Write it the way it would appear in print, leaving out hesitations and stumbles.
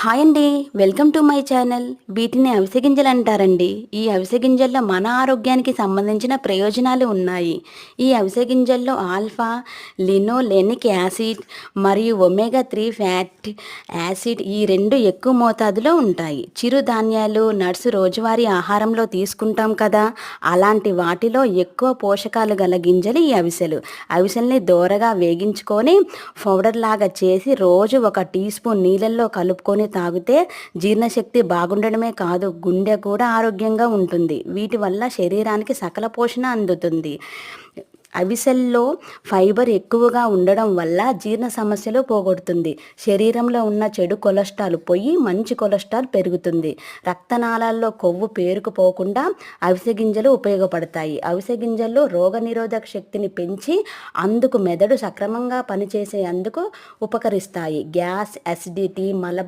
Hi అండి. Welcome to my channel. వీటిని అవిసె గింజలు అంటారండి. ఈ అవిసె గింజల్లో మన ఆరోగ్యానికి సంబంధించిన ప్రయోజనాలు ఉన్నాయి. ఈ అవిసె గింజల్లో ఆల్ఫా లినోలెనిక్ యాసిడ్ మరియు ఒమేగా 3 ఫ్యాటీ యాసిడ్ ఈ రెండు ఎక్కువ మోతాదులో ఉంటాయి. చిరుధాన్యాలు, నట్స్ రోజువారీ ఆహారంలో తీసుకుంటాం కదా, అలాంటి వాటిలో ఎక్కువ పోషకాలు గల గింజలు ఈ అవిసెలు. అవిసెల్ని దోరగా వేగించుకొని పౌడర్ లాగా చేసి రోజు 1 టీ స్పూన్ నీళ్ళల్లో కలుపుకొని తాగితే జీర్ణశక్తి బాగుండడమే కాదు, గుండె కూడా ఆరోగ్యంగా ఉంటుంది. వీటి వల్ల శరీరానికి సకల పోషణ అందుతుంది. అవిసెల్లో ఫైబర్ ఎక్కువగా ఉండడం వల్ల జీర్ణ సమస్యలు పోగొడుతుంది. శరీరంలో ఉన్న చెడు కొలెస్ట్రాల్ పోయి మంచి కొలెస్ట్రాల్ పెరుగుతుంది. రక్తనాళాల్లో కొవ్వు పేరుకుపోకుండా అవిసె గింజలు ఉపయోగపడతాయి. అవిసె గింజలు రోగనిరోధక శక్తిని పెంచి అందుకు మెదడు సక్రమంగా పనిచేసేందుకు ఉపకరిస్తాయి. Gas, acidity,